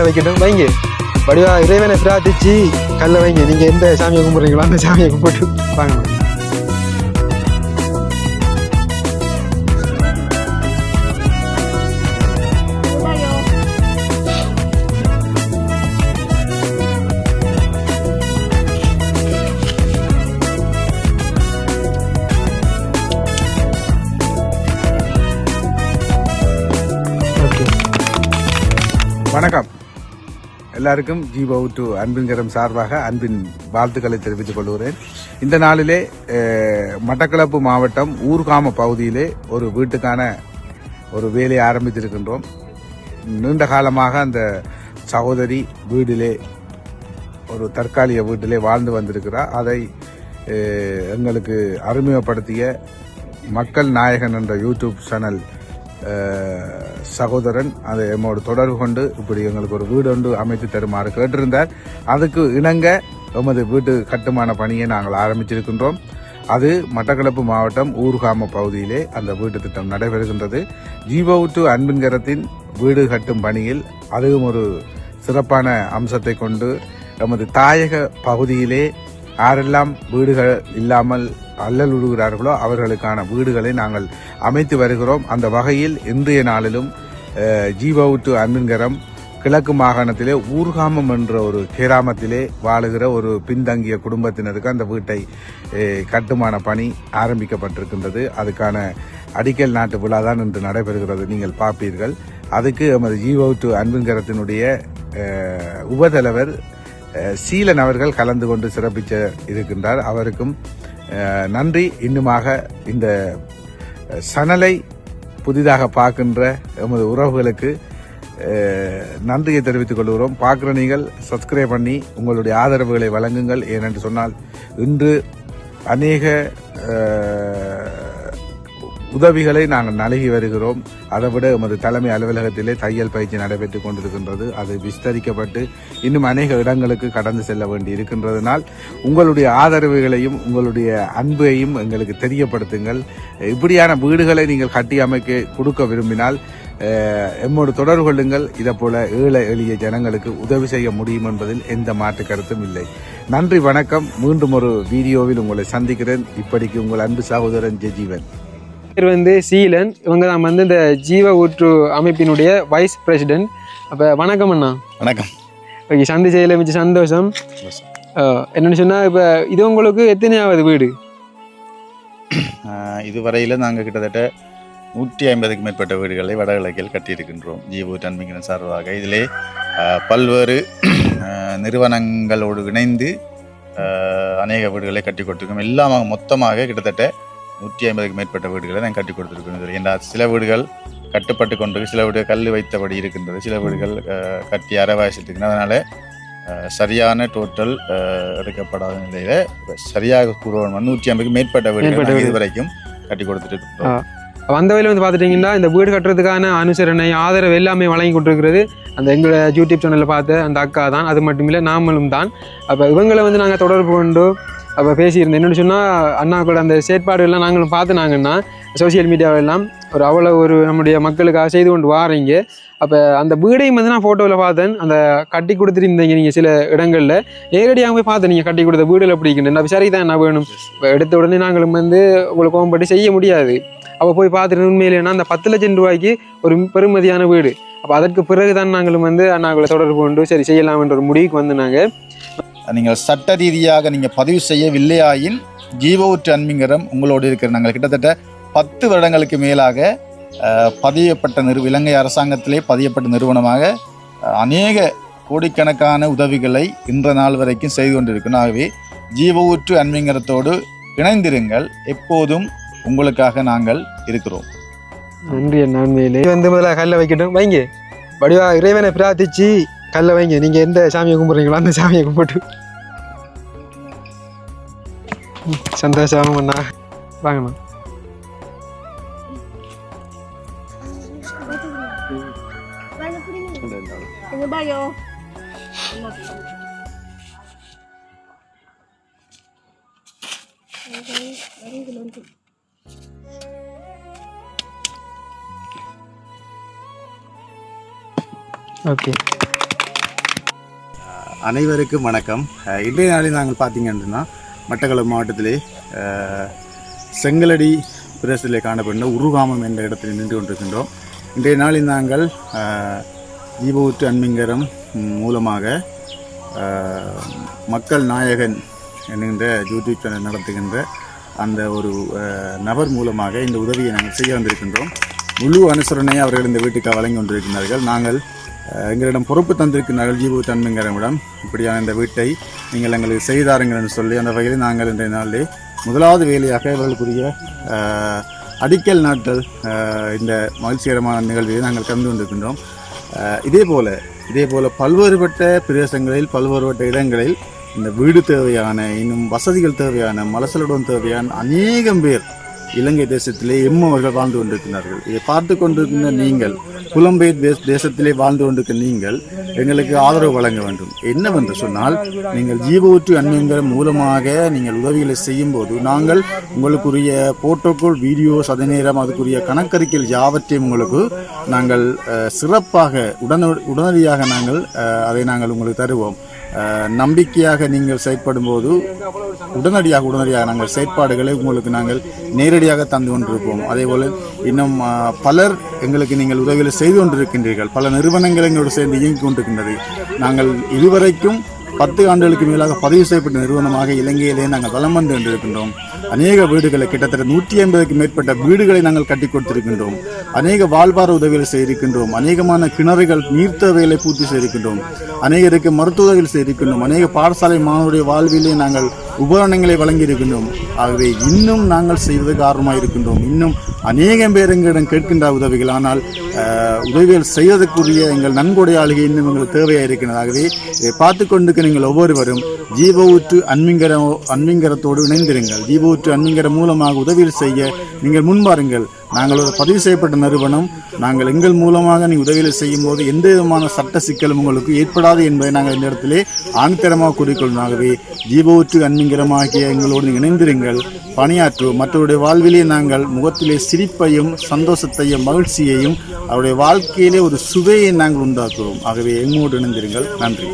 கல்லை வைக்கட்டும் வைங்க. வடிவா இறைவனை பிரார்த்திச்சு கல்லை வைங்க. நீங்க எந்த சாமியை கும்பிட்றீங்களோ அந்த சாமியை கும்பிட்டு வாங்க. வணக்கம் எல்லாருக்கும் ஜீவவுட்டு அன்பின்கரம் சார்பாக அன்பின் வாழ்த்துக்களை தெரிவித்துக் கொள்கிறேன். இந்த நாளிலே மட்டக்களப்பு மாவட்டம் ஊர்காம பகுதியிலே ஒரு வீட்டுக்கான ஒரு வேலையை ஆரம்பித்திருக்கின்றோம். நீண்ட காலமாக அந்த சகோதரி வீட்டிலே ஒரு தற்காலிக வீட்டிலே வாழ்ந்து வந்திருக்கிறார். அதை எங்களுக்கு அறிமுகப்படுத்திய மக்கள் நாயகன் என்ற யூடியூப் சேனல் சகோதரன் அதை எம்மோடு தொடர்பு கொண்டு இப்படி எங்களுக்கு ஒரு வீடு ஒன்று அமைத்து தருமாறு கேட்டிருந்தார். அதுக்கு இணங்க எமது வீட்டு கட்டுமான பணியை நாங்கள் ஆரம்பிச்சிருக்கின்றோம். அது மட்டக்களப்பு மாவட்டம் ஊர்காம பகுதியிலே அந்த வீட்டு திட்டம் நடைபெறுகின்றது. ஜீவவுட்டு அன்பின்கரத்தின் வீடு கட்டும் பணியில் அதுவும் ஒரு சிறப்பான அம்சத்தை கொண்டு எமது தாயக பகுதியிலே யாரெல்லாம் வீடுகள் இல்லாமல் அல்லல் உடுகிறார்களோ அவர்களுக்கான வீடுகளை நாங்கள் அமைத்து வருகிறோம். அந்த வகையில் இன்றைய நாளிலும் ஜீவவுட்டு அன்பின்கரம் கிழக்கு மாகாணத்திலே ஊர்காமம் என்ற ஒரு கிராமத்திலே வாழுகிற ஒரு பின்தங்கிய குடும்பத்தினருக்கு அந்த வீட்டை கட்டுமான பணி ஆரம்பிக்கப்பட்டிருக்கின்றது. அதுக்கான அடிக்கல் நாட்டு விழா தான் இன்று நடைபெறுகிறது, நீங்கள் பார்ப்பீர்கள். அதுக்கு எமது ஜீவவுட்டு அன்பின்கரத்தினுடைய உபதலைவர் சீலன் அவர்கள் கலந்து கொண்டு சிறப்பிக்க இருக்கின்றார். அவருக்கும் நன்றி. இன்னுமாக இந்த சனலை புதிதாக பார்க்கின்ற எமது உறவுகளுக்கு நன்றியை தெரிவித்துக் கொள்கிறோம். பார்க்குற நீங்கள் சப்ஸ்கிரைப் பண்ணி உங்களுடைய ஆதரவுகளை வழங்குங்கள். ஏனென்று சொன்னால் இன்று அநேக உதவிகளை நாங்கள் நல்கி வருகிறோம். அதைவிட எமது தலைமை அலுவலகத்திலே தையல் பயிற்சி நடைபெற்றுக் கொண்டிருக்கின்றது. அது விஸ்தரிக்கப்பட்டு இன்னும் அநேக இடங்களுக்கு கடந்து செல்ல வேண்டி இருக்கின்றதனால் உங்களுடைய ஆதரவுகளையும் உங்களுடைய அன்பையும் எங்களுக்கு தெரியப்படுத்துங்கள். இப்படியான வீடுகளை நீங்கள் கட்டி அமைக்க கொடுக்க விரும்பினால் எம்மோடு தொடர்பு கொள்ளுங்கள். இதை போல ஏழை எளிய ஜனங்களுக்கு உதவி செய்ய முடியும் என்பதில் எந்த மாற்று கருத்தும் இல்லை. நன்றி, வணக்கம். மீண்டும் ஒரு வீடியோவில் உங்களை சந்திக்கிறேன். இப்படிக்கு உங்கள் அன்பு சகோதரன் ஜெஜீவன். சீலன். இவங்க தான் இந்த ஜீவவுட்டு அமைப்பினுடைய வைஸ் பிரசிடென்ட். அப்போ வணக்கம் அண்ணா. வணக்கம். ஓகே, சந்திச்சையில் மிச்ச சந்தோஷம். என்னென்னு சொன்னால் இப்போ இது உங்களுக்கு எத்தனையாவது வீடு? இதுவரையில் நாங்கள் கிட்டத்தட்ட 150க்கும் மேற்பட்ட வீடுகளை வடகிழக்கில் கட்டியிருக்கின்றோம் ஜீவவுட்டு அன்பின்கரம் சார்பாக. இதிலே பல்வேறு நிறுவனங்களோடு இணைந்து அநேக வீடுகளை கட்டி கொடுத்துருக்கோம். எல்லாம் மொத்தமாக கிட்டத்தட்ட 150க்கும் மேற்பட்ட வீடுகளை நான் கட்டி கொடுத்துருக்கோம். ஏன்னா சில வீடுகள் கட்டுப்பட்டு கொண்டிருக்கு, சில வீடுகள் கல் வைத்தபடி இருக்கின்றது, சில வீடுகள் கட்டி அரைவாசிட்டு. அதனால் சரியான டோட்டல் எடுக்கப்படாத நிலையில் சரியாக கூறுவோம் 150க்கும் மேற்பட்ட வீடுகள் இதுவரைக்கும் கட்டி கொடுத்துட்டு அந்த வகையில் பார்த்துட்டிங்கன்னா இந்த வீடு கட்டுறதுக்கான அனுசரணை ஆதரவு எல்லாமே வழங்கி கொண்டிருக்கிறது அந்த எங்களோட யூடியூப் சேனலில் பார்த்து அந்த அக்கா தான். அது மட்டும் இல்லை, நாமளும் தான். அப்போ இவங்களை நாங்கள் தொடர்பு கொண்டு அப்போ பேசியிருந்தேன். என்னென்னு சொன்னால் அண்ணாக்களோட அந்த செயற்பாடுகள்லாம் நாங்களும் பார்த்துனாங்கன்னா சோசியல் மீடியாவெல்லாம் அவ்வளோ ஒரு நம்முடைய மக்களுக்காக செய்து கொண்டு வாரீங்க. அப்போ அந்த வீடையும் நான் ஃபோட்டோவில் பார்த்தேன். அந்த கட்டி கொடுத்துருந்தீங்க நீங்கள் சில இடங்களில் நேரடியாக போய் பார்த்தேன். நீங்கள் கட்டி கொடுத்த வீடுகள் எப்படி இருக்குன்னு நான் விசாரிக்க தான் என்ன வேணும். இப்போ எடுத்த உடனே நாங்களும் உங்களுக்கு கோம்பட்டு செய்ய முடியாது. அப்போ போய் பார்த்துட்டு உண்மையிலேன்னா அந்த 10 லட்சம் ரூபாய்க்கு ஒரு பெருமதியான வீடு. அப்போ அதற்கு பிறகு தான் நாங்களும் அண்ணாக்களை தொடர்பு கொண்டு சரி செய்யலாம் என்ற ஒரு முடிவுக்கு நாங்கள். நீங்கள் சட்ட ரீதியாக நீங்கள் பதிவு செய்யவில்லையாயின் ஜீவவுட்டு அன்பின்கரம் உங்களோடு இருக்கிற நாங்கள் கிட்டத்தட்ட 10 வருடங்களுக்கு மேலாக பதியப்பட்ட இலங்கை அரசாங்கத்திலே பதியப்பட்ட நிறுவனமாக அநேக கோடிக்கணக்கான உதவிகளை இன்ற நாள் வரைக்கும் செய்து கொண்டிருக்கணும். ஆகவே ஜீவவுட்டு அன்பின்கரத்தோடு இணைந்திருங்கள். எப்போதும் உங்களுக்காக நாங்கள் இருக்கிறோம். நன்றி. நன்மையிலே முதல்ல கல்லை வைக்கட்டும் வைங்க. வடிவா இறைவனை பிரார்த்திச்சு கல்லை வைங்க. நீங்கள் எந்த சாமியை கும்பிட்றீங்களோ அந்த சாமியை கும்பிட்டு சந்தோஷம் அண்ணா. வாங்கண்ணா. ஓகே. அனைவருக்கும் வணக்கம். இன்றைய நாளில் நாங்கள் பார்த்தீங்கன்னா மட்டக்களப்பு மாவட்டத்திலே செங்கலடி பிரதேசத்திலே காணப்படுகின்ற உருகாமம் என்ற இடத்தில் நின்று கொண்டிருக்கின்றோம். இன்றைய நாளில் நாங்கள் ஜீவஊற்று அன்மிங்கரம் மூலமாக மக்கள் நாயகன் என்கின்ற யூடியூப் சேனல் நடத்துகின்ற அந்த ஒரு நபர் மூலமாக இந்த உதவியை நாங்கள் செய்ய வந்திருக்கின்றோம். முழு அனுசரணையை அவர்கள் இந்த வீட்டுக்கு வழங்கி கொண்டிருக்கிறார்கள். நாங்கள் எங்களிடம் பொறுப்பு தந்திருக்கிறார்கள் ஜீவஊற்று அன்மிங்கரமிடம், இப்படியான இந்த வீட்டை நீங்கள் எங்களுக்கு செய்தாருங்கள் என்று சொல்லி அந்த வகையில் நாங்கள் இன்றைய நாளிலே முதலாவது வேலையாக இவர்களுக்குரிய அடிக்கல் நாட்டல் இந்த மகிழ்ச்சிகரமான நிகழ்வில் நாங்கள் கலந்து கொண்டிருக்கின்றோம். இதே போல பல்வேறுபட்ட பிரதேசங்களில் பல்வேறுபட்ட இடங்களில் இந்த வீடு தேவையான, இன்னும் வசதிகள் தேவையான, மலசலுடன் தேவையான அநேகம் பேர் இலங்கை தேசத்திலே எம்மவர்கள் வாழ்ந்து கொண்டிருக்கிறார்கள். இதை பார்த்து கொண்டிருக்கின்ற நீங்கள், புலம்பெயர் தேசத்திலே வாழ்ந்து கொண்டிருக்கிற நீங்கள் எங்களுக்கு ஆதரவு வழங்க வேண்டும். என்னவென்று சொன்னால், நீங்கள் ஜீவஊற்று அன்மிங்கரம் மூலமாக நீங்கள் உதவிகளை செய்யும் போது நாங்கள் உங்களுக்குரிய போட்டோக்கள், வீடியோஸ், அதே நேரம் அதுக்குரிய கணக்கறிக்கைகள் யாவற்றையும் உங்களுக்கு நாங்கள் சிறப்பாக உடனடியாக அதை நாங்கள் உங்களுக்கு தருவோம். நம்பிக்கையாக நீங்கள் செயற்படும் போது உடனடியாக நாங்கள் செயற்பாடுகளை உங்களுக்கு நாங்கள் நேரடியாக தந்து கொண்டிருப்போம். அதேபோல் இன்னும் பலர் எங்களுக்கு நீங்கள் உதவிகளை செய்து கொண்டிருக்கின்றீர்கள். பல நிறுவனங்கள் எங்களோடு சேர்ந்து இயங்கிக் கொண்டிருக்கின்றது. நாங்கள் இதுவரைக்கும் 10 ஆண்டுகளுக்கு மேலாக பதிவு செய்யப்பட்ட நிறுவனமாக இலங்கையிலே நாங்கள் வலம் வந்து கொண்டிருக்கின்றோம். அநேக வீடுகளை, கிட்டத்தட்ட 150க்கு மேற்பட்ட வீடுகளை நாங்கள் கட்டி கொடுத்திருக்கின்றோம். அநேக வாழ்வார உதவிகளை செய்திருக்கின்றோம். அநேகமான கிணறுகள், நீர் தேவைகளை பூர்த்தி செய்திருக்கின்றோம். அநேகருக்கு மருத்துவ உதவிகள் செய்திருக்கின்றோம். அநேக பாடசாலை மாணவருடைய வாழ்விலே நாங்கள் உபகரணங்களை வழங்கியிருக்கின்றோம். ஆகவே இன்னும் நாங்கள் செய்வதற்கு ஆர்வமாக இருக்கின்றோம். இன்னும் அநேகம் பேர் எங்களிடம் கேட்கின்ற உதவிகள், ஆனால் உதவிகள் செய்வதற்குரிய எங்கள் நன்கொடையாளிகை இன்னும் எங்களுக்கு தேவையாக இருக்கின்றது. ஆகவே இதை பார்த்து கொண்டு நீங்கள் ஒவ்வொருவரும் ஜீவஊற்று அன்மிங்கரத்தோடு இணைந்திருங்கள். ஜீவஊற்று அன்மிங்கரம் மூலமாக உதவிகள் செய்ய நீங்கள் முன்வாருங்கள். நாங்கள் ஒரு பதிவு செய்யப்பட்ட நிறுவனம். நாங்கள் எங்கள் மூலமாக நீங்கள் உதவிகளை செய்யும் போது எந்த விதமான சட்ட சிக்கலும் உங்களுக்கு ஏற்படாது என்பதை நாங்கள் இந்த இடத்திலே ஆணித்தரமாக கூறிக்கொள்ளும். ஆகவே ஜீவஊற்று அன்மிங்கரமாகிய எங்களோடு நீங்கள் இணைந்திருங்கள், பணியாற்றுவோம். மற்றவருடைய வாழ்விலே நாங்கள் முகத்திலே சிரிப்பையும் சந்தோஷத்தையும் மகிழ்ச்சியையும் அவருடைய வாழ்க்கையிலே ஒரு சுவையை நாங்கள் உண்டாக்குவோம். ஆகவே எம்மோடு இணைந்திருங்கள். நன்றி.